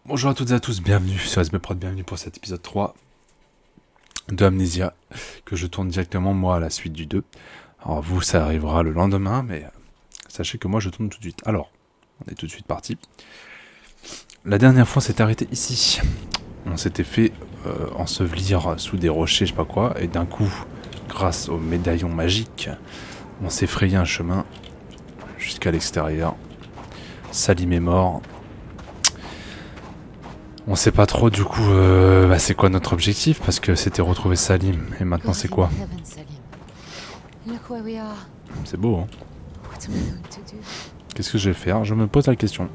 Bonjour à toutes et à tous, bienvenue sur SBprod, bienvenue pour cet épisode 3 de Amnesia, que je tourne directement moi à la suite du 2. Alors vous, ça arrivera le lendemain, mais sachez que moi je tourne tout de suite. Alors, on est tout de suite parti. La dernière fois on s'était arrêté ici. On s'était fait ensevelir sous des rochers, je sais pas quoi, et d'un coup, grâce au médaillon magique, on s'est frayé un chemin jusqu'à l'extérieur. Salim est mort. On sait pas trop du coup c'est quoi notre objectif parce que c'était retrouver Salim et maintenant c'est quoi? C'est beau hein. Qu'est-ce que je vais faire? Je me pose la question.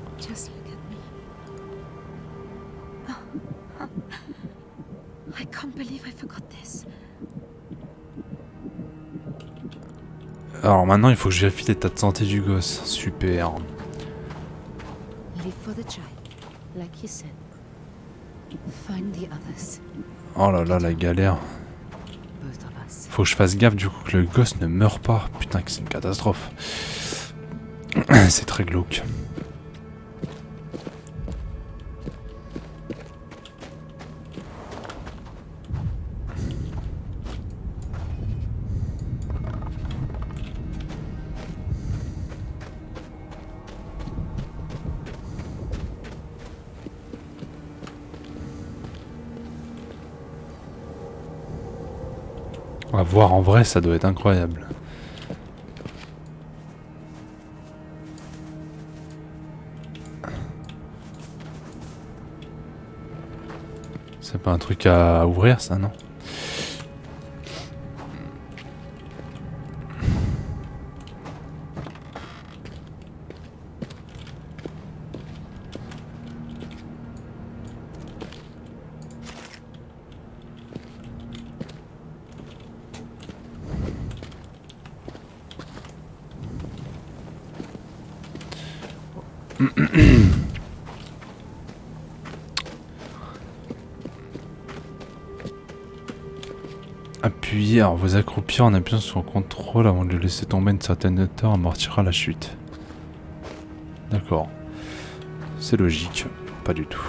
Alors maintenant il faut que je vérifie l'état de santé du gosse. Super. Oh là là la galère. Faut que je fasse gaffe du coup que le gosse ne meure pas. Putain que c'est une catastrophe. C'est très glauque. À voir en vrai ça doit être incroyable. C'est pas un truc à ouvrir ça non? Appuyez, alors vous accroupir en appuyant sur contrôle avant de le laisser tomber une certaine hauteur amortira la chute. D'accord. C'est logique. Pas du tout.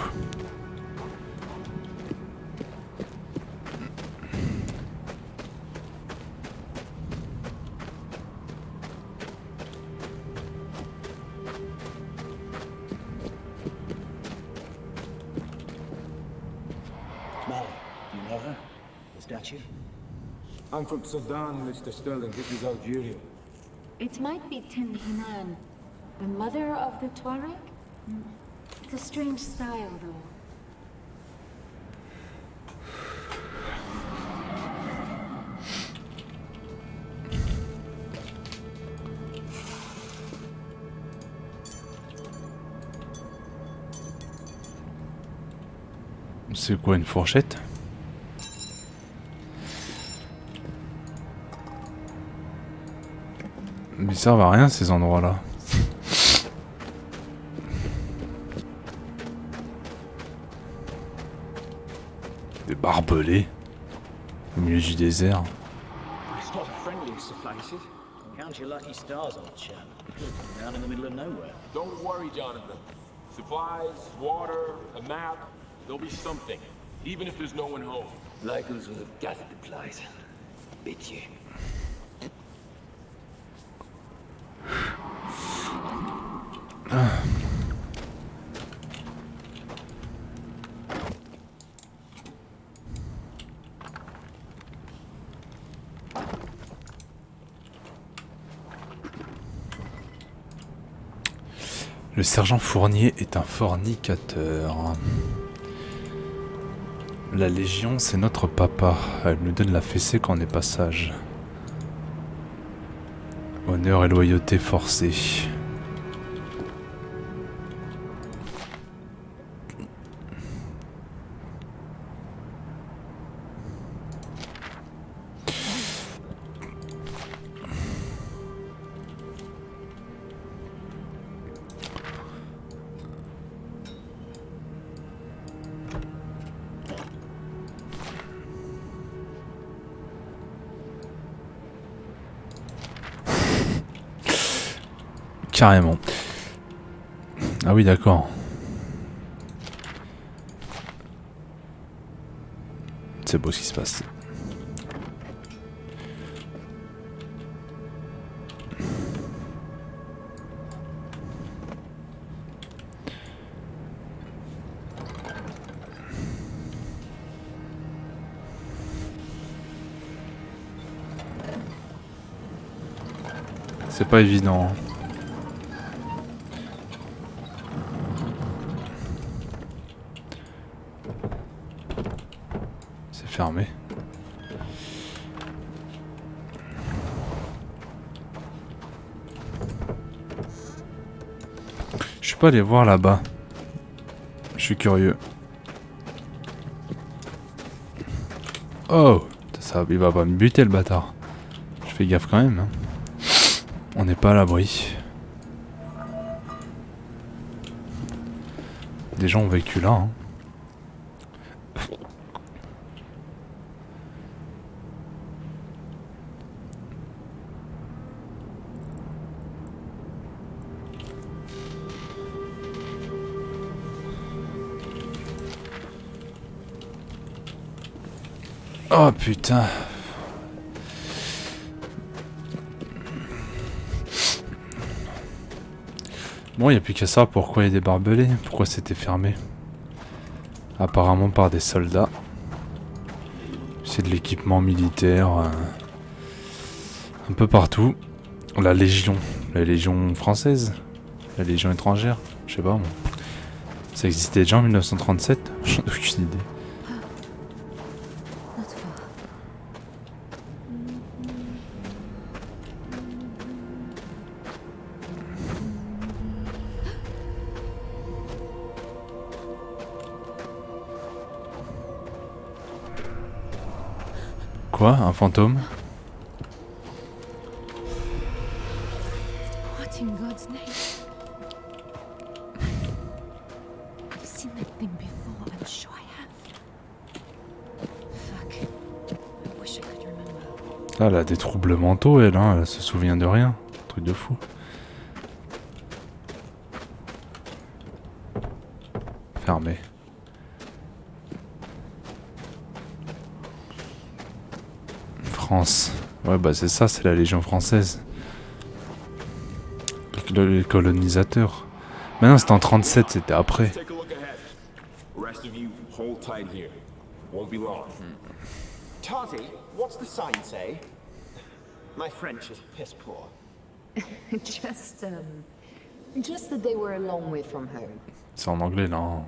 Molly, do you know her? The statue? I'm from Sudan, Mr. Sterling. This is Algeria. It might be Tin Hinan, the mother of the Tuareg. It's a strange style, though. C'est quoi une fourchette? Mais ça servent à rien ces endroits-là. Des barbelés au milieu du désert. It's not a friendly supply, is it? Count your lucky stars, old chap. Down in the middle of nowhere. Don't worry, Jonathan. Supplies, water, a map, there'll be something. Even if there's no one home. Lycans will have gathered the plies. Bit you. Le sergent Fournier est un fornicateur. La Légion, c'est notre papa. Elle nous donne la fessée quand on est pas sage. Honneur et loyauté forcée. Carrément. Ah oui, d'accord. C'est beau ce qui se passe. C'est pas évident. Hein. C'est fermé. Je suis pas allé voir là-bas. Je suis curieux. Oh, ça, il va pas me buter le bâtard. Je fais gaffe quand même. Hein. On n'est pas à l'abri. Des gens ont vécu là. Hein. Oh putain. Bon, il n'y a plus qu'à savoir pourquoi il y a des barbelés, pourquoi c'était fermé. Apparemment par des soldats. C'est de l'équipement militaire. Un peu partout. La Légion française. La Légion étrangère. Je sais pas moi. Ça existait déjà en 1937 ? J'en ai aucune idée. Quoi ? Un fantôme ? What in God's name? I've seen that thing before, I'm sure I have. Fuck. I wish I could remember. Ah, elle a des troubles mentaux, elle, hein, elle se souvient de rien. Truc de fou. Fermé. France. Ouais, bah c'est ça, c'est la Légion française. Les colonisateurs. Mais non, c'était en 37, c'était après. Take a look ahead. Rest of you, hold tight here. Won't be long. Tazi, what's the sign say? My French is piss poor. Just that they were a long way from home. C'est en anglais, non.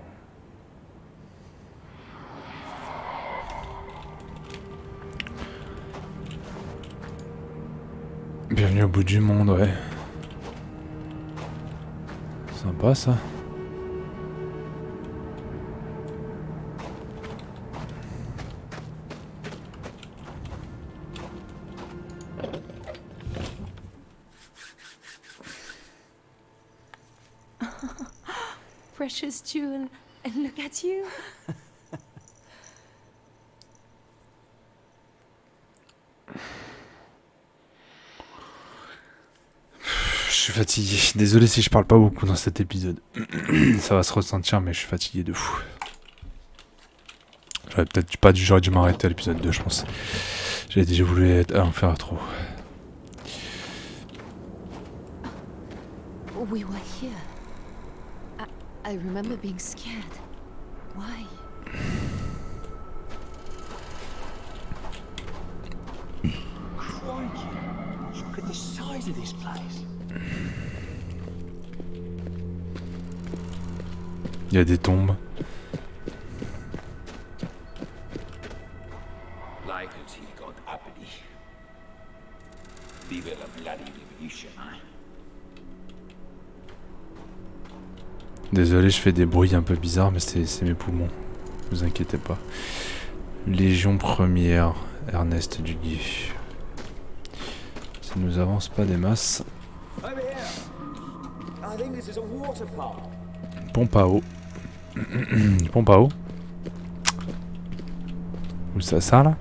Bienvenue au bout du monde, ouais. Sympa ça. Precious jewel, and look at you. Je suis fatigué. Désolé si je parle pas beaucoup dans cet épisode. Ça va se ressentir, mais je suis fatigué de fou. J'aurais peut-être pas j'aurais dû m'arrêter à l'épisode 2, je pense. J'ai déjà voulu en faire trop. We were here. I remember being scared. Why? Crikey! Look at the size of this place. Il y a des tombes. Like as he got uppity. Vive la bloody revolution, hein? Désolé, je fais des bruits un peu bizarres, mais c'est mes poumons. Ne vous inquiétez pas. Légion première, Ernest Duguay. Ça nous avance pas des masses. Over here. I think this is a water park. Pompe à eau. Pompe à eau. Où ça là?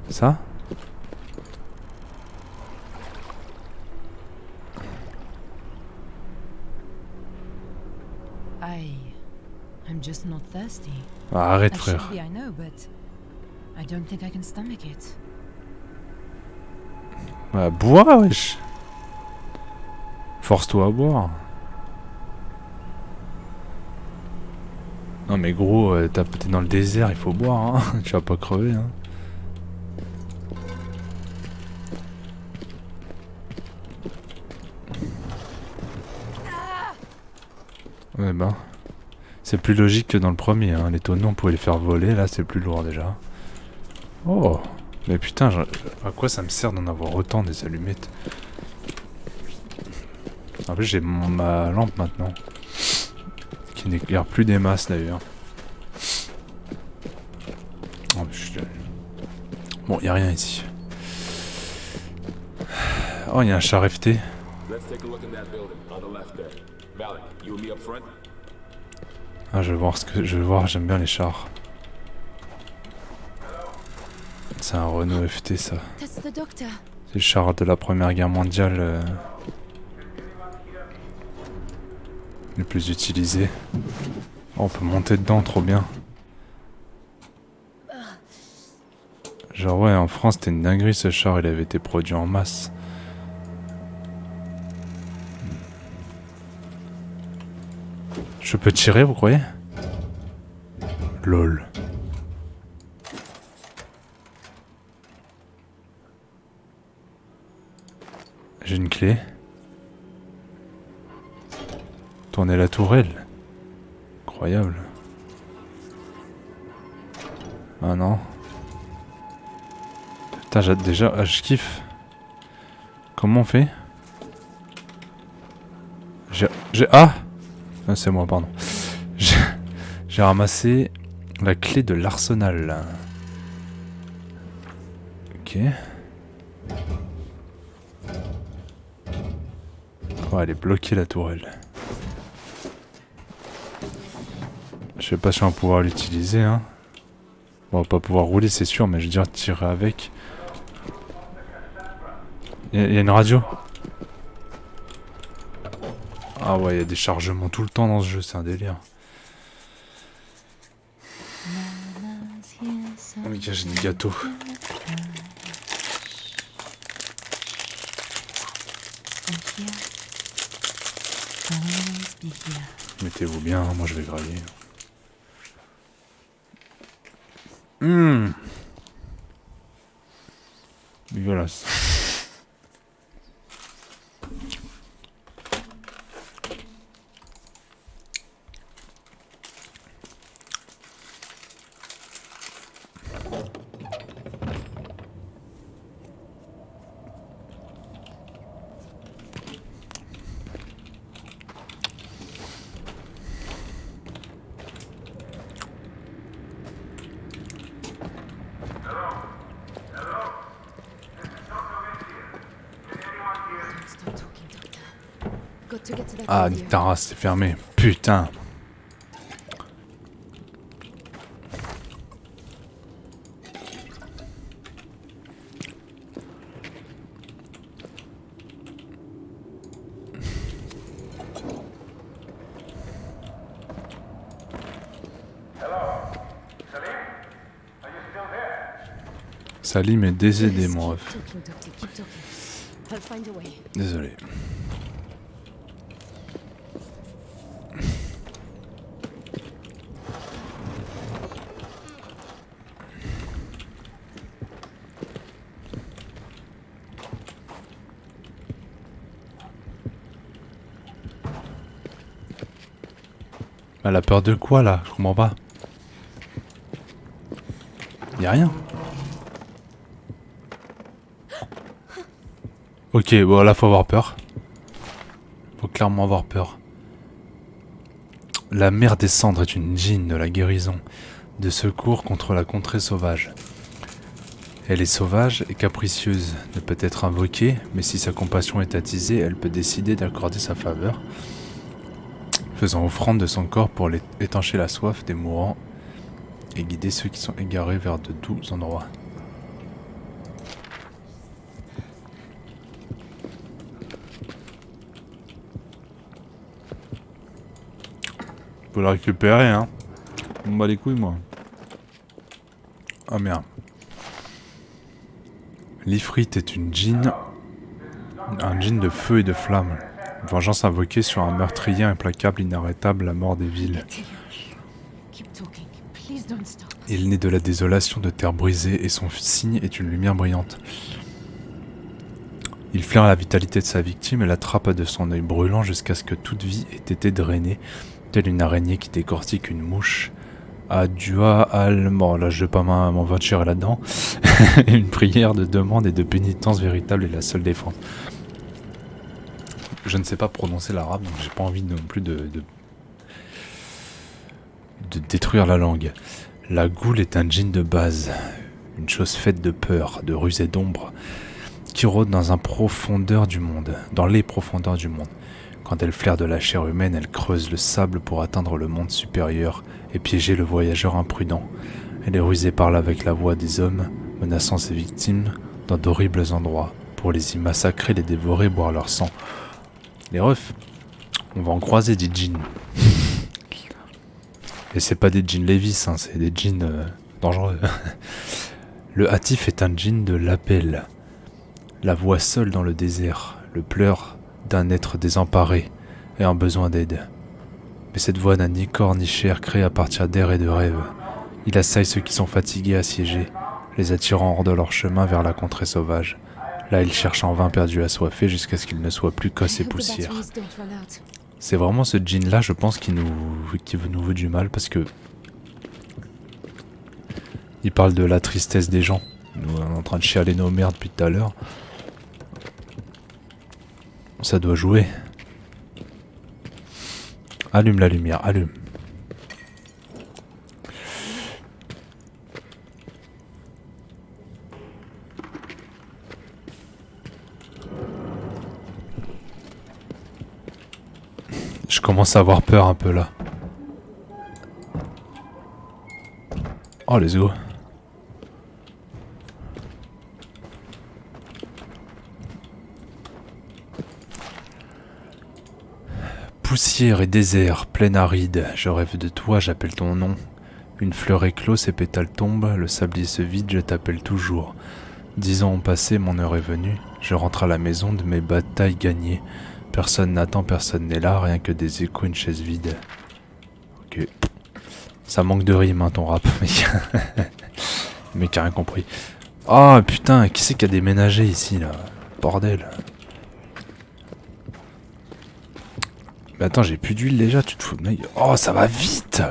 Ça? I'm just not thirsty. Ah, arrête I frère. should be, I know, but I don't think I can stomach it. Bah, bois, wesh. Force-toi à boire. Non mais gros, t'es dans le désert, il faut boire, hein. Tu vas pas crever, hein. Ouais ben, c'est plus logique que dans le premier, hein. Les tonneaux on pouvait les faire voler, là c'est plus lourd déjà. Oh, mais putain, à quoi ça me sert d'en avoir autant des allumettes? En plus j'ai ma lampe maintenant, qui n'éclaire plus des masses d'ailleurs. Oh, bon, y a rien ici. Oh, y a un char FT. Let's take a look in that building on the left there. Malik, you and me up front? Ah, je veux voir, j'aime bien les chars. C'est un Renault FT ça. That's the doctor. C'est le char de la Première Guerre mondiale le plus utilisé. Oh, on peut monter dedans, trop bien. Genre ouais, en France c'était une dinguerie ce char, il avait été produit en masse. Je peux tirer, vous croyez? Lol. J'ai une clé. Tourner la tourelle. Incroyable. Ah non. Putain, je kiffe. Comment on fait? Ah, c'est moi, pardon. J'ai ramassé la clé de l'arsenal. Ok. Oh, elle est bloquée la tourelle. Je sais pas si on va pouvoir l'utiliser, hein. Bon, on va pas pouvoir rouler, c'est sûr, mais je veux dire tirer avec. Il y a une radio. Ah ouais, il y a des chargements tout le temps dans ce jeu, c'est un délire. Oh mais j'ai des gâteaux. Mettez-vous bien, moi je vais grailler. Dégueulasse. Stop talking, doctor. Got to get to that Ah, radio. Tara, c'est fermé. Putain. Salim est décédé, Yes, mon keep ref. talking, doctor, keep talking. I'll find a way. Désolé. Elle a peur de quoi là? Je comprends pas. Y'a rien. Ok, bon là faut avoir peur. Faut clairement avoir peur. La mère des cendres est une djinn de la guérison, de secours contre la contrée sauvage. Elle est sauvage et capricieuse, ne peut être invoquée, mais si sa compassion est attisée, elle peut décider d'accorder sa faveur, faisant offrande de son corps pour étancher la soif des mourants et guider ceux qui sont égarés vers de doux endroits. Faut la récupérer, hein. On bat les couilles, moi. Ah merde. L'Ifrit est un djinn de feu et de flamme. Vengeance invoquée sur un meurtrier implacable, inarrêtable, la mort des villes. Keep talking. Please don't stop. Il naît de la désolation de terre brisée et son signe est une lumière brillante. Il flaire la vitalité de sa victime et l'attrape de son œil brûlant jusqu'à ce que toute vie ait été drainée, telle une araignée qui décortique une mouche. Adua al... Bon, là je vais pas m'aventurer là-dedans. Une prière de demande et de pénitence véritable est la seule défense. Je ne sais pas prononcer l'arabe, donc j'ai pas envie non plus de détruire la langue. La goule est un djinn de base, une chose faite de peur, de ruse et d'ombre, qui rôde dans les profondeurs du monde. Quand elle flaire de la chair humaine, elle creuse le sable pour atteindre le monde supérieur et piéger le voyageur imprudent. Elle est rusée par là avec la voix des hommes, menaçant ses victimes dans d'horribles endroits, pour les y massacrer, les dévorer, boire leur sang. Les refs, on va en croiser des djinns. Et c'est pas des djinns Lévis, hein, c'est des djinns dangereux. Le hâtif est un djinn de l'appel. La voix seule dans le désert, le pleur d'un être désemparé et en besoin d'aide. Mais cette voix n'a ni corps ni chair, créée à partir d'air et de rêve. Il assaille ceux qui sont fatigués, assiégés, les attirant hors de leur chemin vers la contrée sauvage. Là, il cherche en vain perdu assoiffé jusqu'à ce qu'il ne soit plus qu'os et poussière. C'est vraiment ce djinn-là, je pense, qui nous veut du mal, parce que il parle de la tristesse des gens. Nous, on est en train de chialer nos merdes depuis tout à l'heure. Ça doit jouer. Allume la lumière, allume. Je commence à avoir peur un peu là. Oh, let's go. Poussière et désert, plaine aride, je rêve de toi, j'appelle ton nom. Une fleur éclot, ses pétales tombent, le sablier se vide, je t'appelle toujours. 10 ans ont passé, mon heure est venue, je rentre à la maison de mes batailles gagnées. Personne n'attend, personne n'est là, rien que des échos, une chaise vide. Ok. Ça manque de rime, hein, ton rap, mec. Le mec a rien compris. Oh putain, qui c'est qui a déménagé ici, là? Bordel. Mais attends, j'ai plus d'huile déjà, tu te fous de ma gueule. Oh, ça va vite!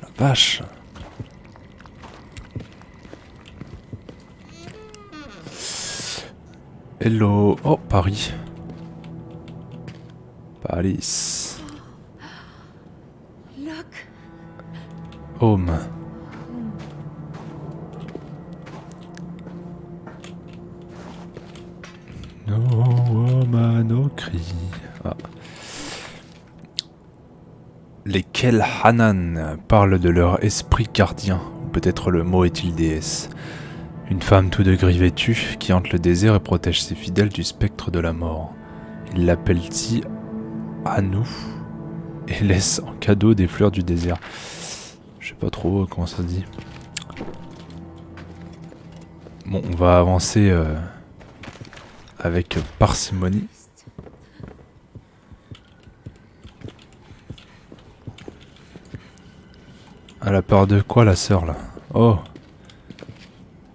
La vache! Hello! Oh, Paris. Paris. Look. Home. No woman, no cri. Ah. Les Kelhanan parlent de leur esprit gardien, ou peut-être le mot est-il déesse. Une femme tout de gris vêtue qui hante le désert et protège ses fidèles du spectre de la mort. Il l'appelle Anu et laisse en cadeau des fleurs du désert. Je sais pas trop comment ça se dit. Bon, on va avancer avec parcimonie. Elle a peur de quoi, la sœur, là? Oh!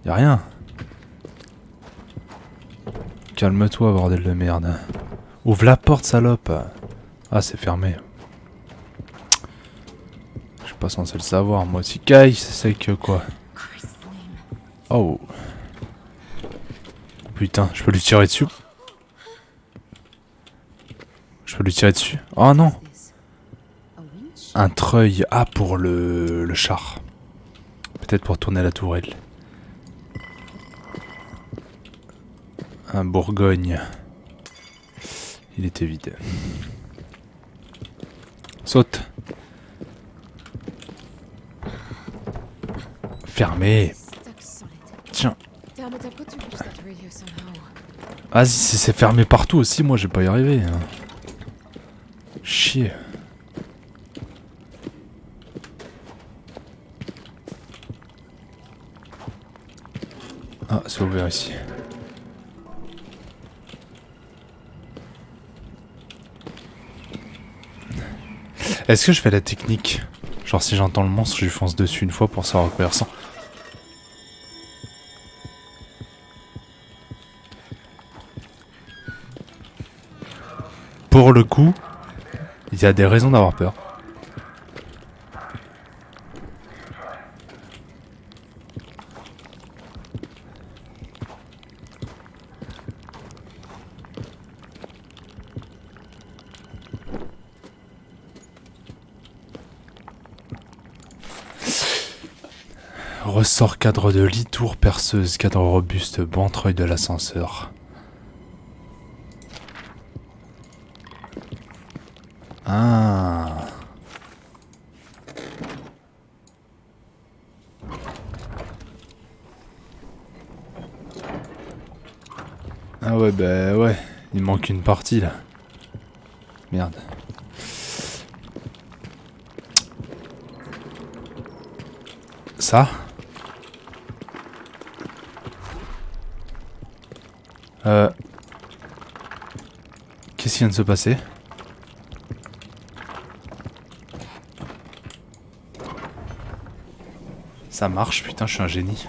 Y'a rien. Calme-toi, bordel de merde. Ouvre la porte, salope. Ah, c'est fermé. Je suis pas censé le savoir, moi aussi. Kai, c'est que quoi? Oh. Putain, je peux lui tirer dessus? Je peux lui tirer dessus? Oh non! Un treuil. Ah, pour le char. Peut-être pour tourner la tourelle. Un Bourgogne. Il était vide. Saute. Fermé. Tiens. Ah si c'est fermé partout aussi, moi je vais pas y arriver. Hein. Chier. Ah, c'est ouvert ici. Est-ce que je fais la technique? Genre si j'entends le monstre, je lui fonce dessus une fois pour savoir à quoi il ressemble. Pour le coup, il y a des raisons d'avoir peur. Ressort cadre de lit, tour perceuse, cadre robuste, banc treuil de l'ascenseur. Ah. Ah ouais, bah ouais, il manque une partie là. Merde. Ça? Qu'est-ce qui vient de se passer? Ça marche, putain, je suis un génie.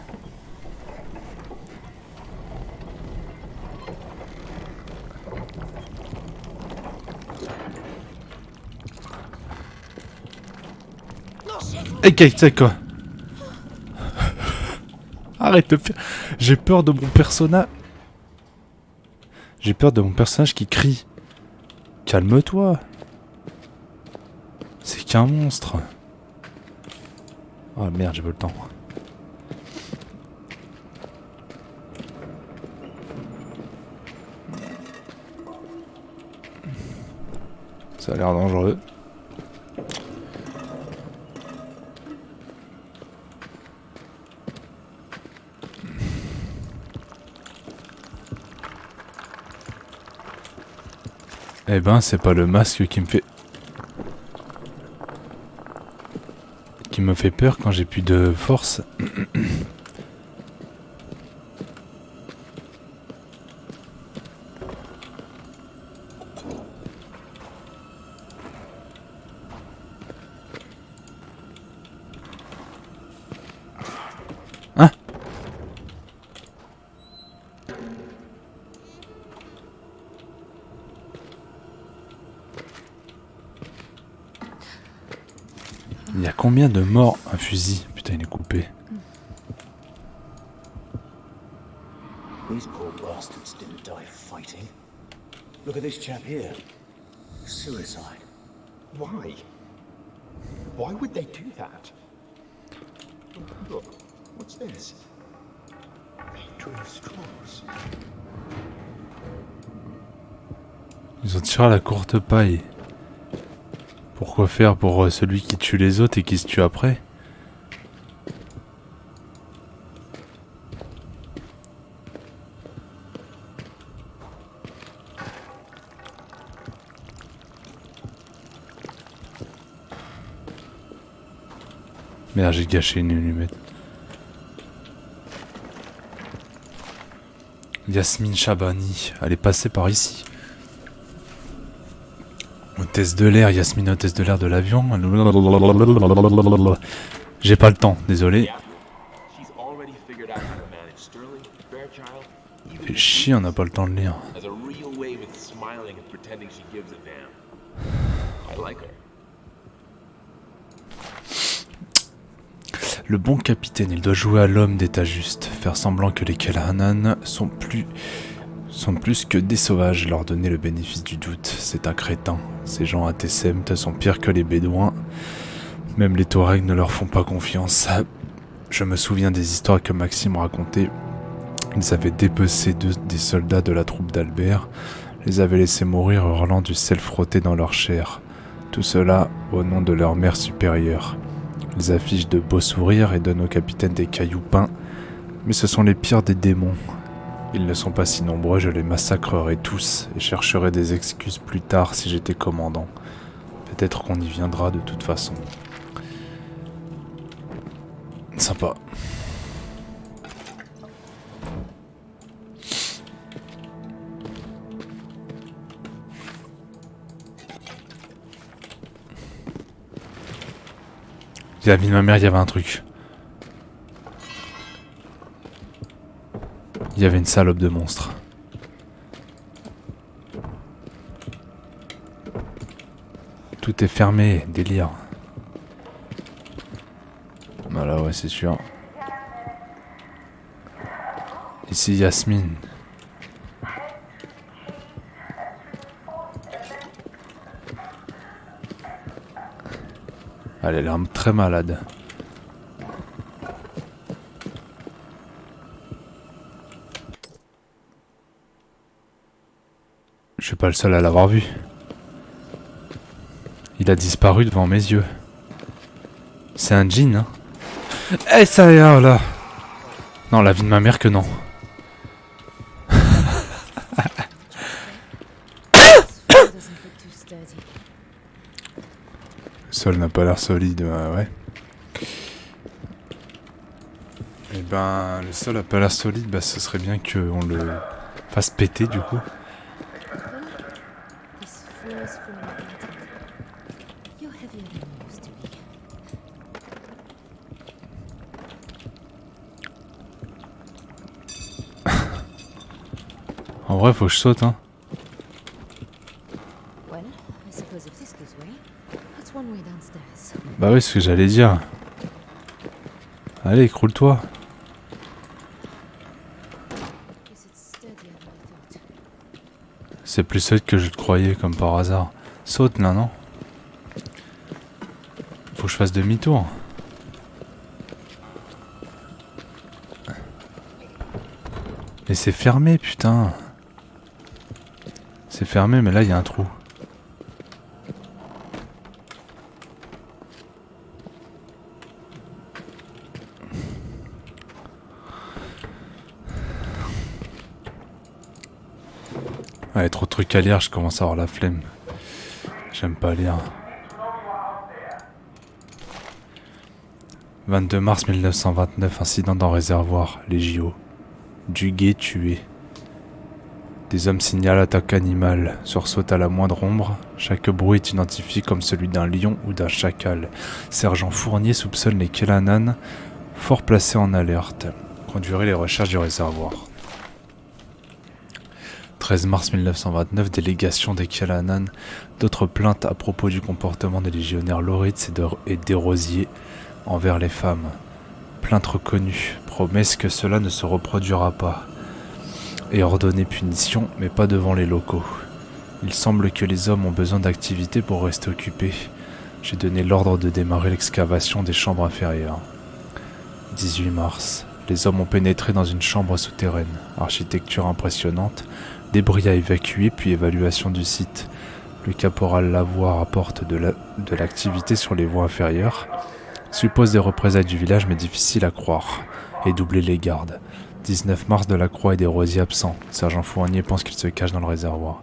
Eh, c'est quoi? Arrête de faire... J'ai peur de mon personnage. J'ai peur de mon personnage qui crie. Calme-toi. C'est qu'un monstre. Oh merde, j'ai pas le temps. Ça a l'air dangereux. Eh ben, c'est pas le masque qui me fait... qui me fait peur quand j'ai plus de force. Hein? Il y a combien de morts? Un fusil. Putain, il est coupé. These poor bastards didn't die fighting. Look at this chap here. Suicide. Why? Why would they do that? Look, what's this? They drew straws. Ils ont tiré à la courte paille. Pourquoi faire pour celui qui tue les autres et qui se tue après? Merde, j'ai gâché une allumette. Yasmine Chabani, elle est passée par ici. Hôtesse de l'air, Yasmine, hôtesse de l'air de l'avion. J'ai pas le temps, désolé. She's already figured out how to manage Sterling, Fairchild, even Fait chier, on n'a pas le temps de lire. has a real way with smiling and pretending she gives a damn. I like her. Le bon capitaine, il doit jouer à l'homme d'état juste, faire semblant que les Kelhanan sont plus que des sauvages, leur donner le bénéfice du doute. C'est un crétin. Ces gens à Tessemt sont pires que les Bédouins. Même les Touaregs ne leur font pas confiance. Je me souviens des histoires que Maxime racontait. Ils avaient dépecé des soldats de la troupe d'Albert, les avaient laissés mourir hurlant du sel frotté dans leur chair. Tout cela au nom de leur mère supérieure. Ils affichent de beaux sourires et donnent au capitaine des cailloux peints, mais ce sont les pires des démons. Ils ne sont pas si nombreux, je les massacrerai tous et chercherai des excuses plus tard si j'étais commandant. Peut-être qu'on y viendra de toute façon. Sympa. J'ai la vie de ma mère, il y avait un truc. Il y avait une salope de monstre. Tout est fermé, délire. Voilà, ouais, c'est sûr. Ici, Yasmine. Elle a l'air très malade. Je suis pas le seul à l'avoir vu. Il a disparu devant mes yeux. C'est un djinn, hein. Eh, ça y est, oh là. Non, la vie de ma mère que non. Le sol n'a pas l'air solide, ouais. Et ben, le sol a pas l'air solide, bah ce serait bien qu'on le fasse péter du coup. This floor is full of lightning. You're heavier than you used to be. En vrai, faut que je saute, hein. Well, I suppose if this goes way, that's one way downstairs. Bah oui, c'est ce que j'allais dire. Allez, écroule-toi. Guess it's sturdier than I thought. C'est plus solide que je le croyais, comme par hasard. Saute là, non? Faut que je fasse demi-tour. Mais c'est fermé, putain. C'est fermé, mais là, il y a un trou. Ouais, trop de trucs à lire, je commence à avoir la flemme. J'aime pas lire. 22 mars 1929, incident dans réservoir, les JO. Duguay tué. Des hommes signalent attaque animale, sursautent à la moindre ombre. Chaque bruit est identifié comme celui d'un lion ou d'un chacal. Sergent Fournier soupçonne les Kellanan, fort placés en alerte. Conduirait les recherches du réservoir. 13 mars 1929, délégation des Kellanan. D'autres plaintes à propos du comportement des légionnaires Loritz et des Rosiers envers les femmes. Plainte reconnue, promesse que cela ne se reproduira pas. Et ordonner punition, mais pas devant les locaux. Il semble que les hommes ont besoin d'activité pour rester occupés. J'ai donné l'ordre de démarrer l'excavation des chambres inférieures. 18 mars. Les hommes ont pénétré dans une chambre souterraine. Architecture impressionnante. Débris à évacuer, puis évaluation du site. Le caporal Lavoie rapporte de l'activité sur les voies inférieures. Suppose des représailles du village, mais difficile à croire. Et doubler les gardes. 19 mars, Delacroix et des Rosiers absents. Sergent Fournier pense qu'il se cache dans le réservoir.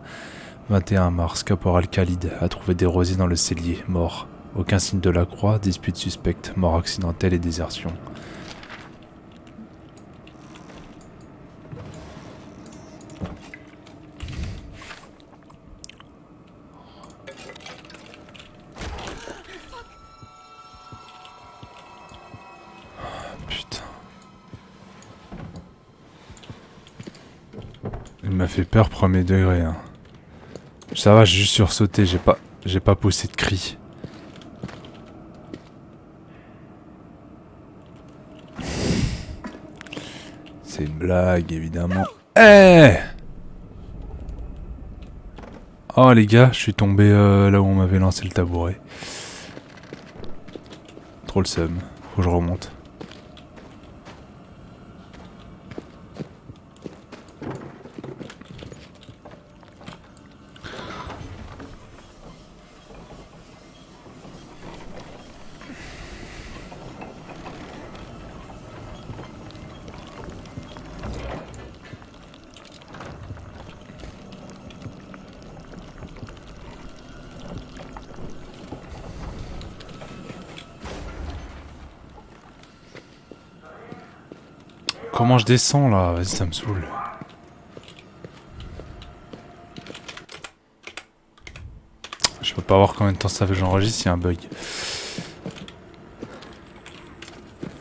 21 mars, caporal Khalid a trouvé des Rosiers dans le cellier, mort. Aucun signe de Delacroix, dispute suspecte, mort accidentelle et désertion. Putain. Il m'a fait peur premier degré. Hein. Ça va, j'ai juste sursauté, j'ai pas poussé de cri. C'est une blague, évidemment. Eh! Oh les gars, je suis tombé là où on m'avait lancé le tabouret. Trop le seum, faut que je remonte. Comment je descends là? Vas-y, ça me saoule. Je peux pas voir combien de temps ça fait que j'enregistre, il y a un bug.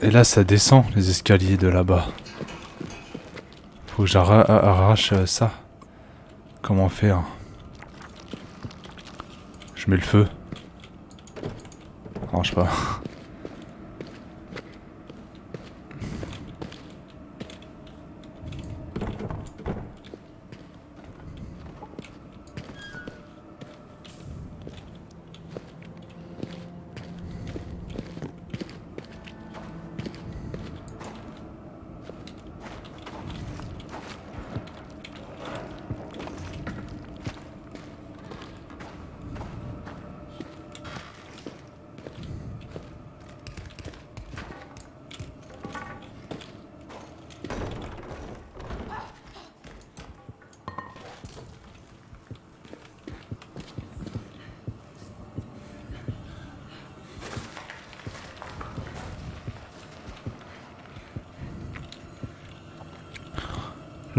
Et là, ça descend, les escaliers de là-bas. Faut que j'arrache ça. Comment faire? Je mets le feu. Ça marche pas.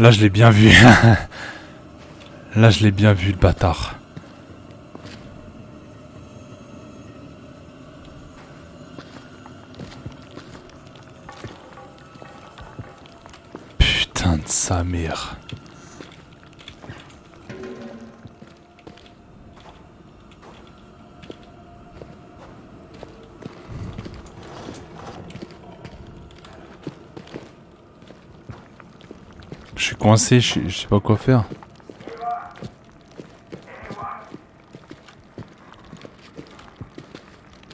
Là, je l'ai bien vu. Là, je l'ai bien vu, le bâtard. Putain de sa mère. Je suis coincé, je sais pas quoi faire.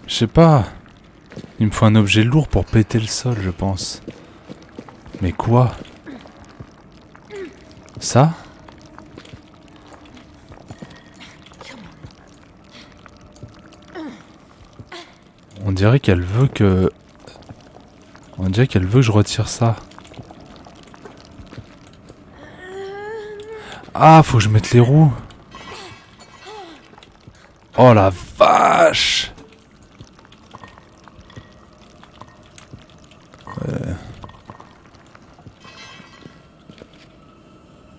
Je sais pas. Il me faut un objet lourd pour péter le sol, je pense. Mais quoi? Ça? On dirait qu'elle veut que... On dirait qu'elle veut que je retire ça. Ah, faut que je mette les roues. Oh la vache!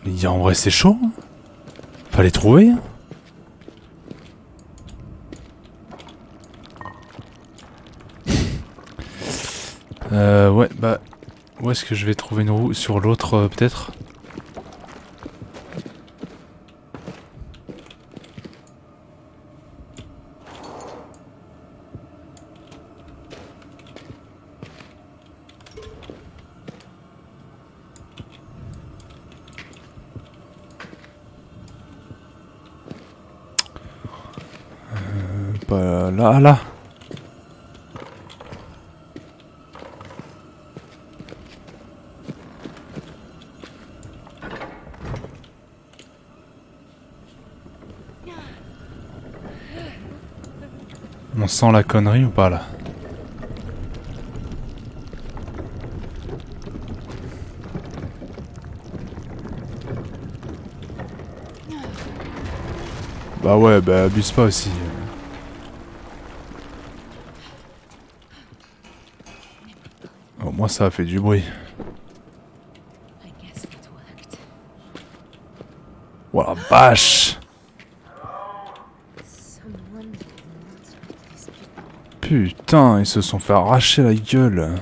Mais en vrai, c'est chaud. Hein. Fallait trouver. Ouais, bah... Où est-ce que je vais trouver une roue? Sur l'autre, peut-être? Pas là, là. On sent la connerie ou pas là? Bah ouais, bah abuse pas aussi. Au moins ça a fait du bruit. I guess that worked. Oh la vache! Someone did not like these people. Putain, ils se sont fait arracher la gueule.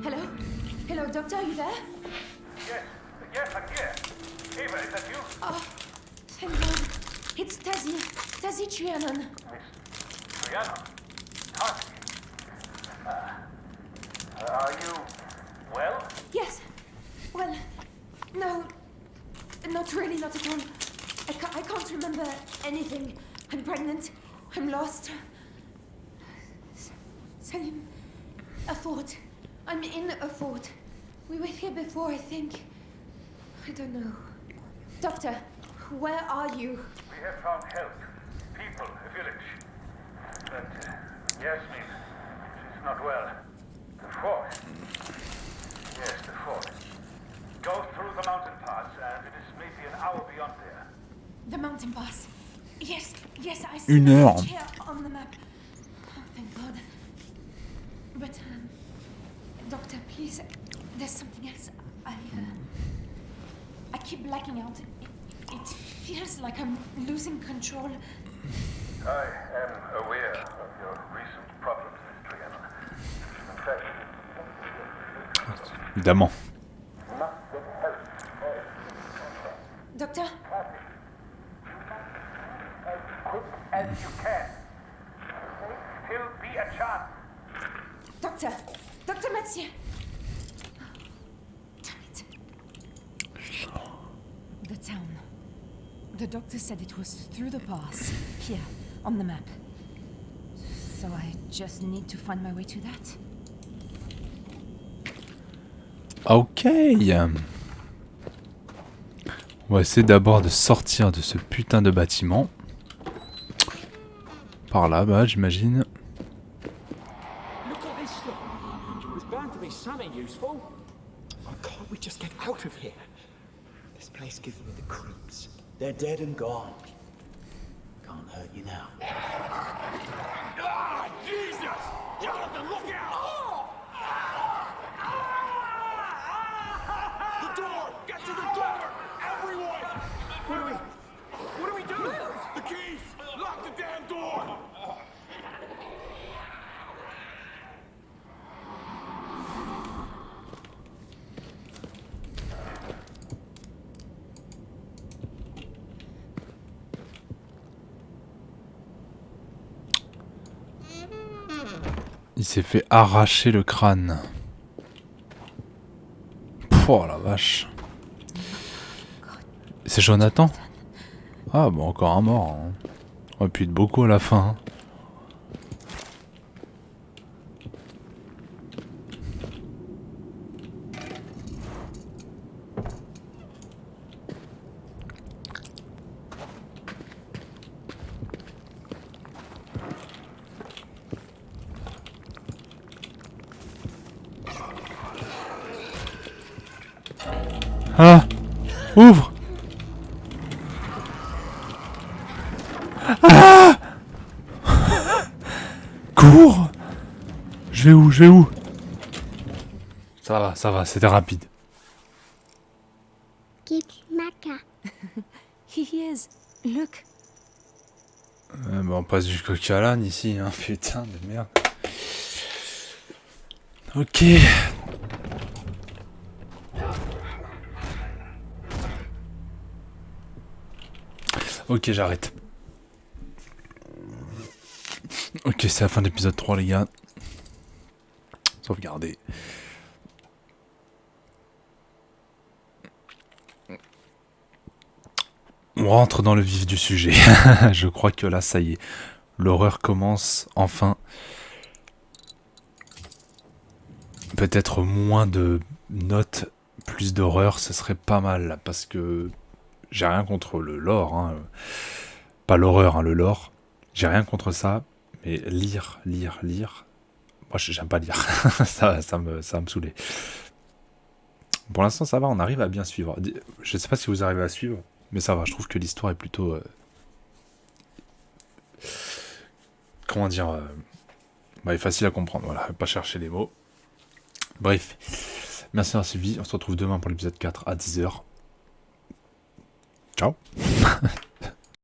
Hello? Hello, Doctor, are you there? Yes, I'm here. Ava, is that you? Oh, thank God. It's Tazzy Trianon. Brianna? Tarsi? Are you well? Yes. Well, no. Not really, not at all. I can't remember anything. I'm pregnant. I'm lost. Salim, a fort. I'm in a fort. We were here before, I think. I don't know. Doctor, where are you? We have found help. People, a village. But Yasmin, she's not well. The fort? Yes, the fort. Go through the mountain pass, and it is maybe an hour beyond there. The mountain pass. Yes, I see Une the heure. village here on the map. Oh, thank God. But, Doctor, please, there's something else. I keep blacking out. It feels like I'm losing control. I am aware of your recent problems, Miss Triana. In fact, Évidemment. you must get help. Doctor? As quick as you can. There may still be a chance. Doctor! Dr. Mathieu! Damn it. The town. The doctor said it was through the pass, here, on the map. So I just need to find my way to that. Ok. On va essayer d'abord de sortir de ce putain de bâtiment. Par là, bas, j'imagine. Look at this stuff. There's bound to be something useful. Oh, can't we just get out of here? This place gives me the creeps. They're dead and gone. Can't hurt you now. Ah, Jesus! Jonathan, look out! The door! Get to the door! Everyone! What do we do? The keys! Lock the damn door! Il s'est fait arracher le crâne. Oh la vache. C'est Jonathan? Ah bon, encore un mort. Hein. On aurait pu être beaucoup à la fin. Hein. Ah! Ouvre! Ah! Cours! Je vais où? Je vais où? Ça va, c'était rapide. Here he is. Look. Bon, on passe du coq à l'âne ici, hein, putain de merde. Ok. Ok, j'arrête. Ok, c'est la fin de l'épisode 3, les gars. Sauvegarder. On rentre dans le vif du sujet. Je crois que là, ça y est. L'horreur commence, enfin. Peut-être moins de notes, plus d'horreur, ce serait pas mal. Parce que j'ai rien contre le lore. Hein. Pas l'horreur, hein, le lore. J'ai rien contre ça. Mais lire. Moi, j'aime pas lire. ça me saoulait. Pour l'instant, ça va, on arrive à bien suivre. Je sais pas si vous arrivez à suivre. Mais ça va, je trouve que l'histoire est plutôt... comment dire est facile à comprendre, voilà, pas chercher les mots. Bref, merci d'avoir suivi, on se retrouve demain pour l'épisode 4 à 10h. Ciao.